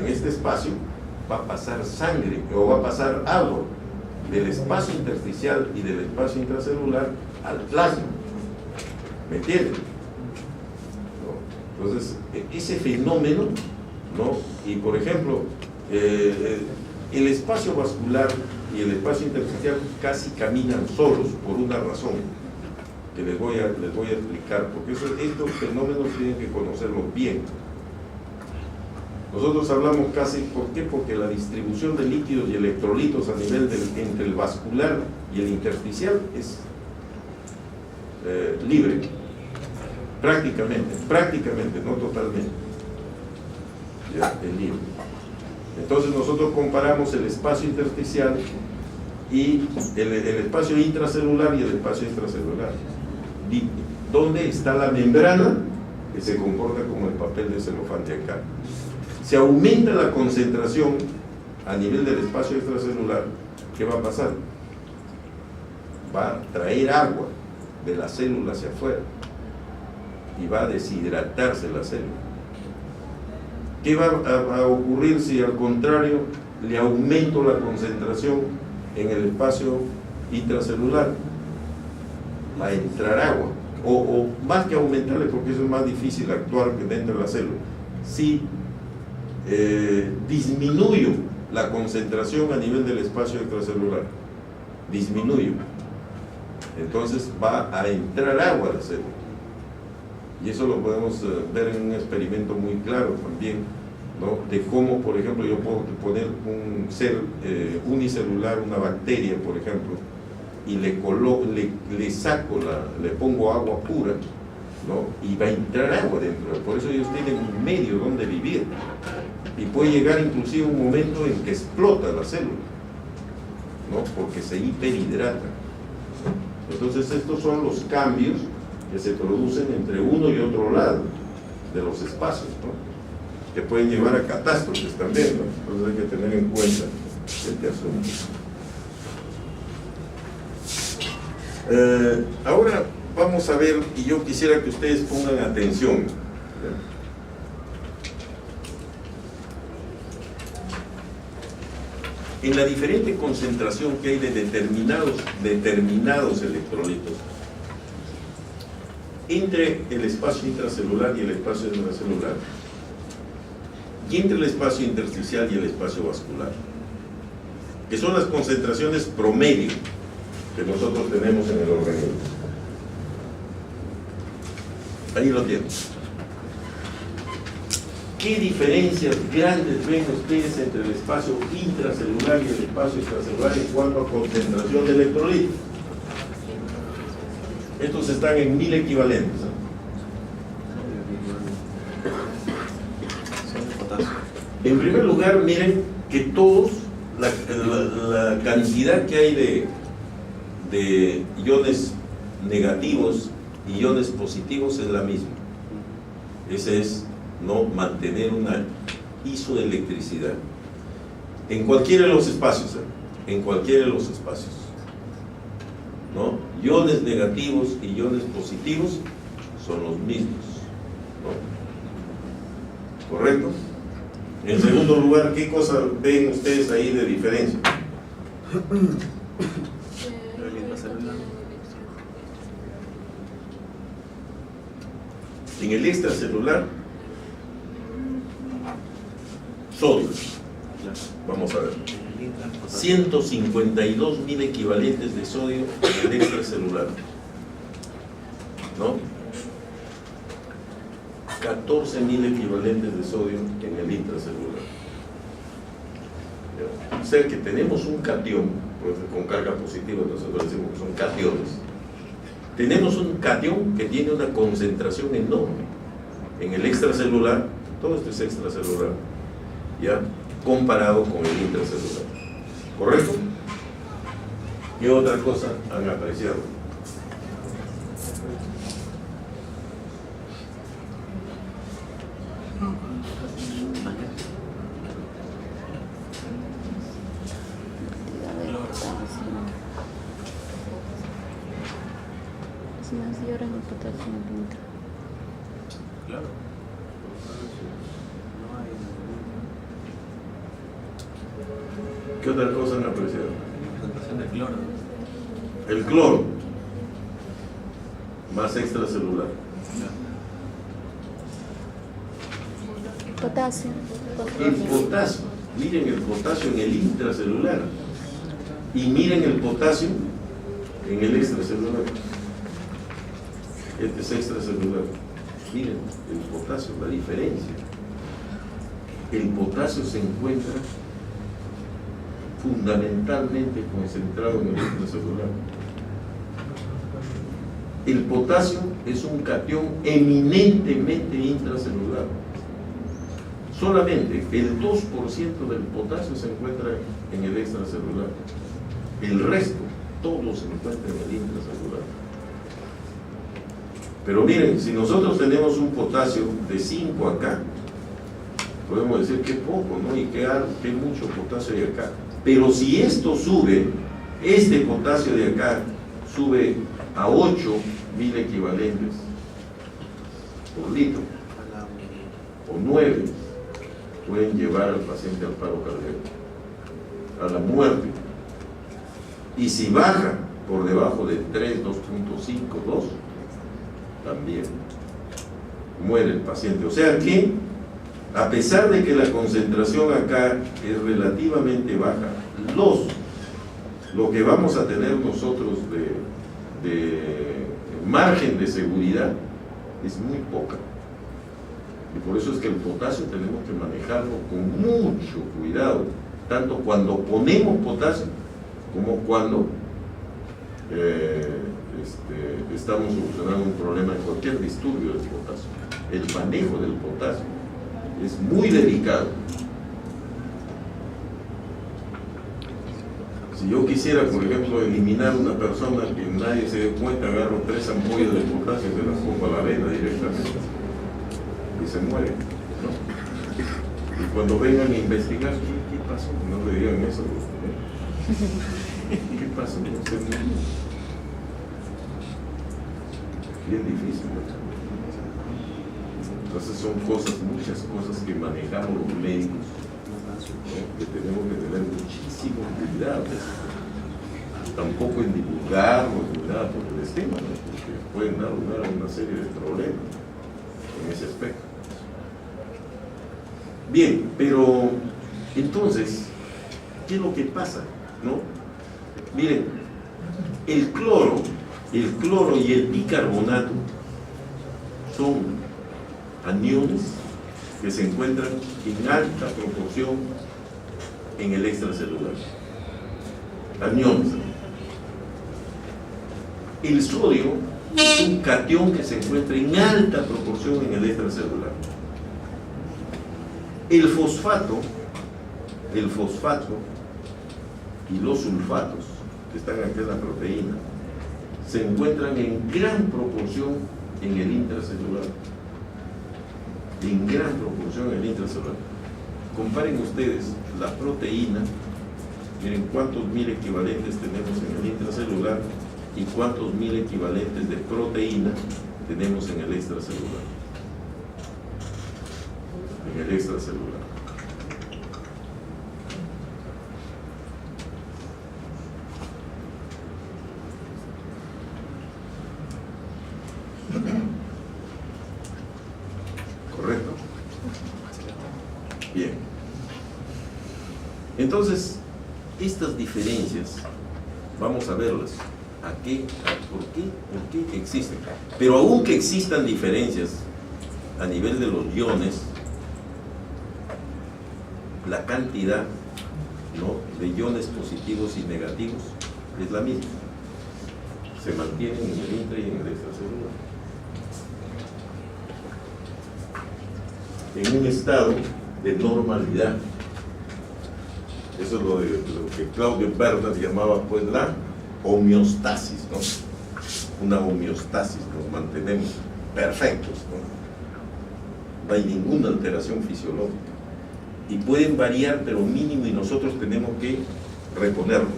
este espacio, va a pasar sangre o va a pasar agua del espacio intersticial y del espacio intracelular al plasma. ¿Me entienden? ¿No? Entonces, ese fenómeno, ¿no? Y por ejemplo, el espacio vascular y el espacio intersticial casi caminan solos por una razón que les voy a explicar, porque estos fenómenos tienen que conocerlos bien. Nosotros hablamos casi, ¿por qué? Porque la distribución de líquidos y electrolitos a nivel entre el vascular y el intersticial es libre, prácticamente, no totalmente. ¿ya? El libre. Entonces nosotros comparamos el espacio intersticial y el espacio intracelular y el espacio extracelular. ¿Dónde está la membrana que se comporta como el papel de celofán de acá? Si aumenta la concentración a nivel del espacio extracelular, ¿qué va a pasar? Va a traer agua de la célula hacia afuera y va a deshidratarse la célula. ¿Qué va a ocurrir si al contrario le aumento la concentración en el espacio intracelular? Va a entrar agua, o más que aumentarle, porque eso es más difícil actuar que dentro de la célula. Si disminuyo la concentración a nivel del espacio extracelular, disminuyo, entonces va a entrar agua a la célula. Y eso lo podemos ver en un experimento muy claro también, ¿no? De cómo, por ejemplo, yo puedo poner un ser unicelular, una bacteria, por ejemplo, y le pongo agua pura, ¿no? Y va a entrar agua dentro. Por eso ellos tienen un medio donde vivir. Y puede llegar inclusive un momento en que explota la célula, ¿no? Porque se hiperhidrata. Entonces estos son los cambios que se producen entre uno y otro lado de los espacios, ¿no? Que pueden llevar a catástrofes también, ¿no? Entonces hay que tener en cuenta este asunto. Ahora vamos a ver, y yo quisiera que ustedes pongan atención, ¿ya? En la diferente concentración que hay de determinados electrolitos entre el espacio intracelular y el espacio extracelular, y entre el espacio intersticial y el espacio vascular, que son las concentraciones promedio que nosotros tenemos en el organismo. Ahí lo tienen. ¿Qué diferencias grandes ven ustedes entre el espacio intracelular y el espacio extracelular en cuanto a concentración de electrolitos? Estos están en 1000 equivalentes, ¿no? En primer lugar, miren que todos, la cantidad que hay de iones negativos y iones positivos es la misma. Ese es, ¿no?, mantener una isoelectricidad en cualquiera de los espacios, en cualquiera de los espacios, ¿no? Iones negativos y iones positivos son los mismos, ¿no? ¿Correcto? En segundo lugar, ¿qué cosa ven ustedes ahí de diferencia? En el extracelular, sodio. Vamos a ver. 152.000 equivalentes de sodio en el extracelular, ¿no? 14.000 equivalentes de sodio en el intracelular. O sea que tenemos un catión, pues, con carga positiva, nosotros decimos que son cationes. Tenemos un catión que tiene una concentración enorme en el extracelular, todo esto es extracelular, ¿ya?, comparado con el intracelular. ¿Correcto? ¿Qué otra cosa han apreciado?
Es mayor en el potasio dentro.
Claro.
¿Qué otra cosa han apreciado?
La concentración de cloro.
El cloro, más extracelular.
Potasio.
El potasio, miren el potasio en el intracelular y miren el potasio en el extracelular. Este es extracelular. Miren el potasio, la diferencia. El potasio se encuentra fundamentalmente concentrado en el intracelular. El potasio es un catión eminentemente intracelular. solamente el 2% del potasio se encuentra en el extracelular. El resto, todo se encuentra en el intracelular. Pero miren, si nosotros tenemos un potasio de 5 acá, podemos decir que poco, ¿no? Y que mucho potasio hay acá. Pero si esto sube, este potasio de acá sube a 8.000 equivalentes por litro, o 9, pueden llevar al paciente al paro cardíaco, a la muerte. Y si baja por debajo de 3, 2.5, 2, también muere el paciente. O sea que, a pesar de que la concentración acá es relativamente baja, lo que vamos a tener nosotros de margen de seguridad es muy poca. Y por eso es que el potasio tenemos que manejarlo con mucho cuidado, tanto cuando ponemos potasio como cuando estamos solucionando un problema de cualquier disturbio del potasio. El manejo del potasio es muy delicado. Si yo quisiera, por ejemplo, eliminar una persona que nadie se dé cuenta, agarro 3 ampollas de potasio y se las pongo a la vena directamente y se muere, ¿no? Y cuando vengan a investigar, ¿qué pasó? No le digan eso, ¿no? ¿Qué pasó? No se murió. Bien difícil, ¿no? Entonces son muchas cosas que manejamos los médicos, ¿no? Que tenemos que tener muchísimo cuidado. Tampoco en divulgarlos ni nada por el estilo, ¿no? Porque pueden dar lugar a una serie de problemas en ese aspecto. Bien, pero entonces, ¿qué es lo que pasa? ¿No? Miren, el cloro y el bicarbonato son aniones que se encuentran en alta proporción en el extracelular. Aniones. El sodio es un catión que se encuentra en alta proporción en el extracelular. El fosfato y los sulfatos que están aquí en la proteína se encuentran en gran proporción en el intracelular. En gran proporción en el intracelular. Comparen ustedes la proteína, miren cuántos 1000 equivalentes tenemos en el intracelular y cuántos 1000 equivalentes de proteína tenemos en el extracelular. En el extracelular. ¿Correcto? Bien. Entonces, estas diferencias, vamos a verlas. ¿Por qué existen? Pero aunque existan diferencias a nivel de los iones, la cantidad, ¿no?, de iones positivos y negativos es la misma. Se mantienen en el intra y en el extracelular. En un estado de normalidad. Eso es lo que Claudio Bernard llamaba pues la homeostasis, ¿no? Una homeostasis, nos mantenemos perfectos, ¿no? No hay ninguna alteración fisiológica. Y pueden variar, pero mínimo, y nosotros tenemos que reponerlo.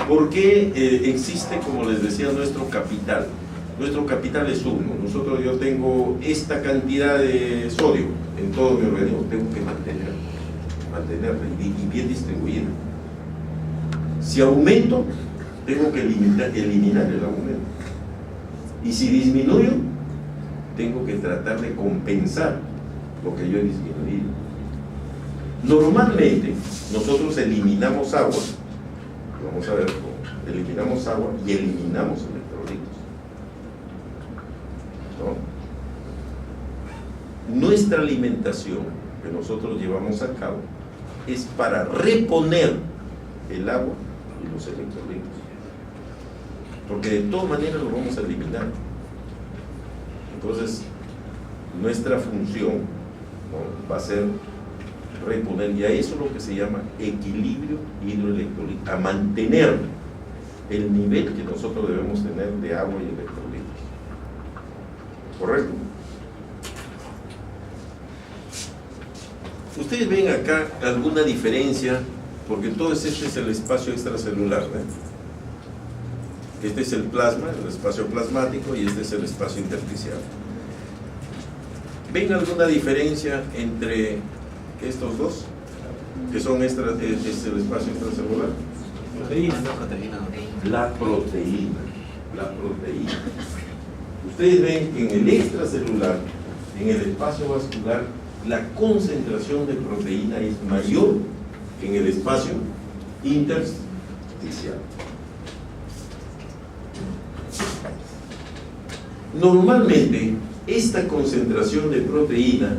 ¿Por qué existe, como les decía, nuestro capital? Nuestro capital es 1. Yo tengo esta cantidad de sodio en todo mi organismo, tengo que mantenerla y bien distribuida. Si aumento, tengo que eliminar el aumento. Y si disminuyo, tengo que tratar de compensar lo que yo he disminuido. Normalmente, nosotros eliminamos agua. Vamos a ver cómo. Eliminamos agua y eliminamos electrolitos, ¿no? Nuestra alimentación que nosotros llevamos a cabo es para reponer el agua y los electrolitos, porque de todas maneras lo vamos a eliminar. Entonces, nuestra función ¿no? Va a ser reponer, y a eso es lo que se llama equilibrio hidroelectrolítico, a mantener el nivel que nosotros debemos tener de agua y electrolitos. ¿Correcto? Ustedes ven acá alguna diferencia, porque todo este es el espacio extracelular, ¿eh? Este es el plasma, el espacio plasmático, y este es el espacio intersticial. ¿Ven alguna diferencia entre estos dos? Que son es el espacio extracelular. La proteína. Ustedes ven que en el extracelular, en el espacio vascular, la concentración de proteína es mayor que en el espacio intersticial. Normalmente, esta concentración de proteína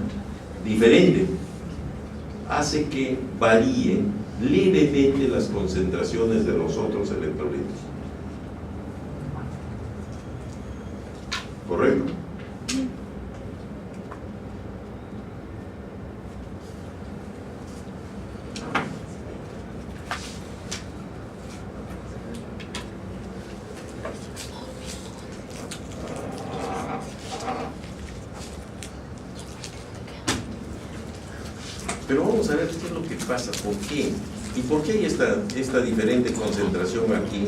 diferente hace que varíen levemente las concentraciones de los otros electrolitos. ¿Correcto? Pero vamos a ver qué es lo que pasa, por qué. ¿Y por qué hay esta diferente concentración aquí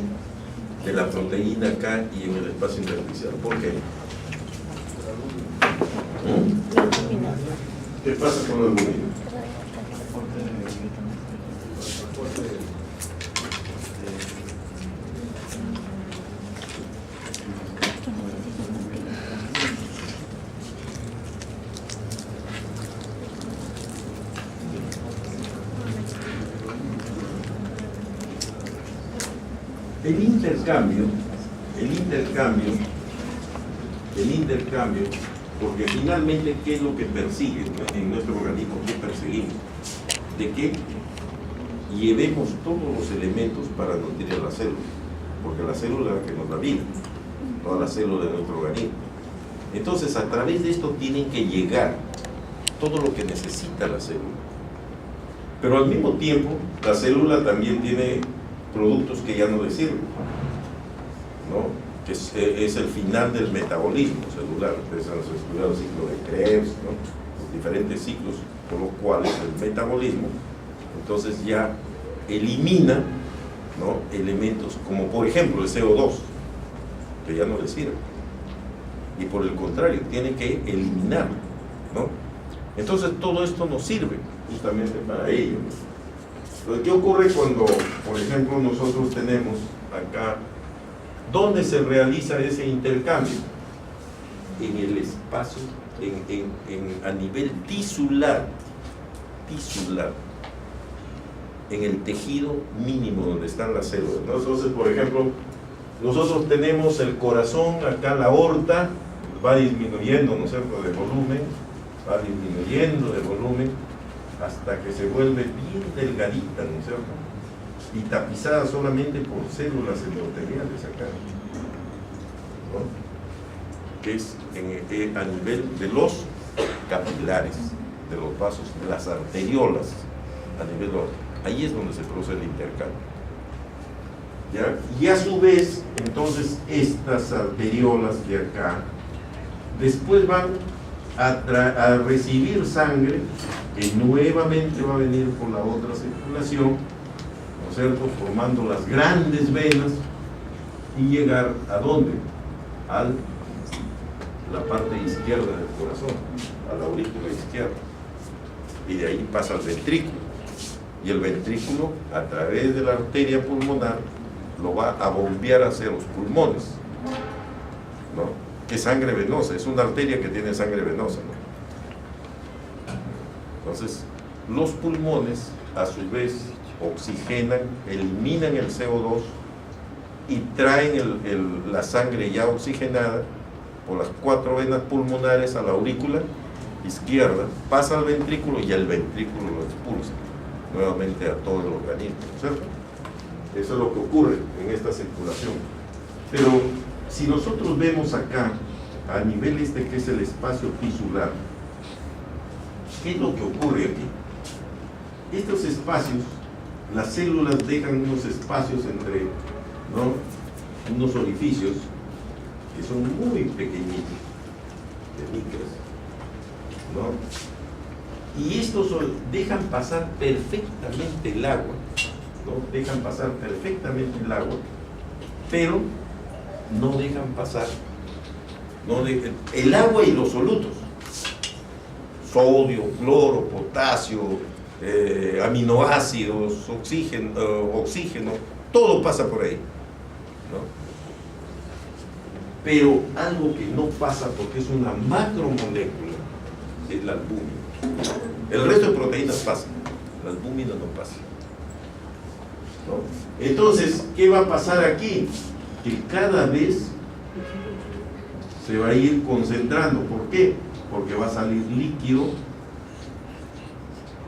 de la proteína acá y en el espacio intersticial? ¿Por qué? ¿Qué pasa con la albúmina? El intercambio, porque finalmente, ¿qué es lo que persigue en nuestro organismo? ¿Qué perseguimos? De que llevemos todos los elementos para nutrir a la célula, porque la célula es la que nos da vida, toda la célula de nuestro organismo. Entonces, a través de esto tienen que llegar todo lo que necesita la célula. Pero al mismo tiempo, la célula también tiene productos que ya no le sirven, ¿no? Que es el final del metabolismo celular. Ustedes han estudiado el ciclo de Krebs, ¿no? Los diferentes ciclos por los cuales el metabolismo entonces ya elimina, ¿no? Elementos como por ejemplo el CO2, que ya no le sirve, y por el contrario tiene que eliminarlo, ¿no? Entonces todo esto nos sirve justamente para ello. Entonces, ¿qué ocurre cuando, por ejemplo, nosotros tenemos acá, ¿dónde se realiza ese intercambio? En el espacio, a nivel tisular, en el tejido mínimo donde están las células, ¿no? Entonces, por ejemplo, nosotros tenemos el corazón, acá la aorta, va disminuyendo, ¿no es cierto?, de volumen, va disminuyendo de volumen, hasta que se vuelve bien delgadita, ¿no es cierto?, y tapizada solamente por células endoteliales acá, ¿no? Que es a nivel de los capilares, de los vasos, de las arteriolas, a nivel de, ahí es donde se produce el intercambio, ¿ya? Y a su vez, entonces, estas arteriolas de acá, después van a recibir sangre, que nuevamente va a venir por la otra circulación, ¿no es cierto?, formando las grandes venas, y llegar ¿a dónde? A la parte izquierda del corazón, a la aurícula izquierda, y de ahí pasa al ventrículo, y el ventrículo, a través de la arteria pulmonar, lo va a bombear hacia los pulmones, ¿no? Es sangre venosa, es una arteria que tiene sangre venosa, ¿no? Entonces, los pulmones, a su vez, oxigenan, eliminan el CO2 y traen la sangre ya oxigenada por las 4 venas pulmonares a la aurícula izquierda, pasa al ventrículo y el ventrículo lo expulsa nuevamente a todo el organismo, ¿cierto? Eso es lo que ocurre en esta circulación. Pero si nosotros vemos acá, a nivel que es el espacio tisular, ¿Qué es lo que ocurre aquí? Estos espacios, las células dejan unos espacios entre, ¿no?, unos orificios que son muy pequeñitos, de micras, ¿no? Y estos dejan pasar perfectamente el agua, ¿no? Dejan pasar perfectamente el agua, pero no dejan pasar el agua y los solutos, sodio, cloro, potasio, aminoácidos, oxígeno, todo pasa por ahí, ¿no? Pero algo que no pasa porque es una macromolécula es la albúmina. El resto de proteínas pasan, la albúmina no pasa, ¿no? Entonces, ¿qué va a pasar aquí? Que cada vez se va a ir concentrando. ¿Por qué? Porque va a salir líquido,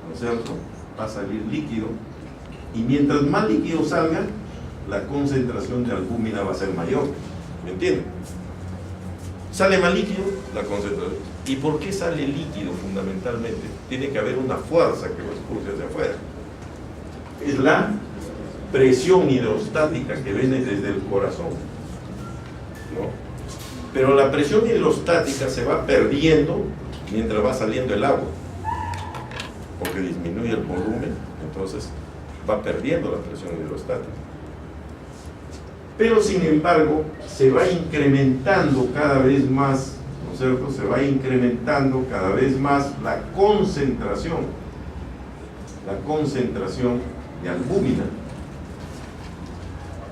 ¿no es cierto? Va a salir líquido, y mientras más líquido salga, la concentración de albúmina va a ser mayor. ¿Me entienden? Sale más líquido, la concentración. ¿Y por qué sale líquido fundamentalmente? Tiene que haber una fuerza que lo expulse hacia afuera. Es la presión hidrostática que viene desde el corazón, ¿no? Pero la presión hidrostática se va perdiendo mientras va saliendo el agua, porque disminuye el volumen, entonces va perdiendo la presión hidrostática. Pero sin embargo, se va incrementando cada vez más, ¿no es cierto? Se va incrementando cada vez más la concentración de albúmina.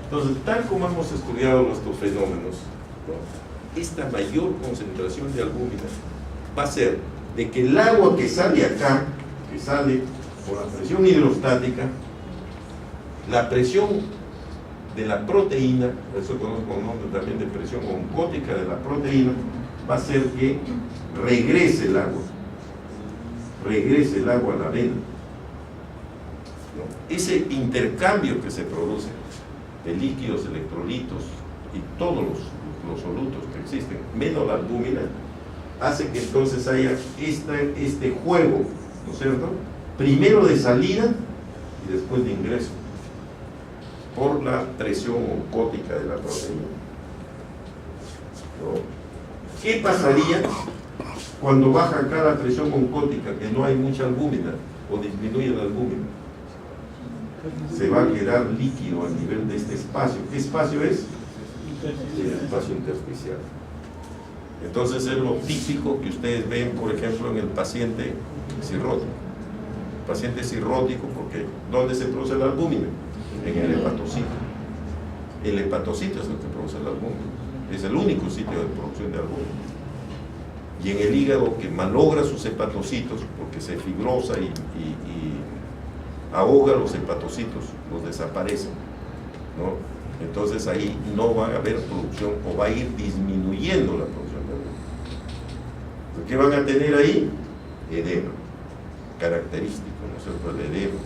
Entonces, tal como hemos estudiado estos fenómenos, ¿no?, esta mayor concentración de albúmina va a ser de que el agua que sale acá, que sale por la presión hidrostática, la presión de la proteína, eso conozco con nombre también de presión oncótica de la proteína, va a hacer que regrese el agua a la vena, ¿no? Ese intercambio que se produce de líquidos, electrolitos y todos los solutos que existen, menos la albúmina, hace que entonces haya este juego, ¿no es cierto?, primero de salida y después de ingreso, por la presión oncótica de la proteína, ¿no? ¿Qué pasaría cuando baja acá la presión oncótica, que no hay mucha albúmina, o disminuye la albúmina? Se va a quedar líquido a nivel de este espacio. ¿Qué espacio es? El espacio intersticial. Entonces es lo típico que ustedes ven, por ejemplo, en el paciente cirrótico. Paciente cirrótico, porque ¿dónde se produce la albúmina? En el hepatocito. El hepatocito es el que produce la albúmina. Es el único sitio de producción de albúmina. Y en el hígado, que malogra sus hepatocitos porque se fibrosa y ahoga los hepatocitos, los desaparece, ¿no? Entonces ahí no va a haber producción, o va a ir disminuyendo la producción de albúmina. ¿Qué van a tener ahí? Edema, característico, ¿no es cierto?, el edema.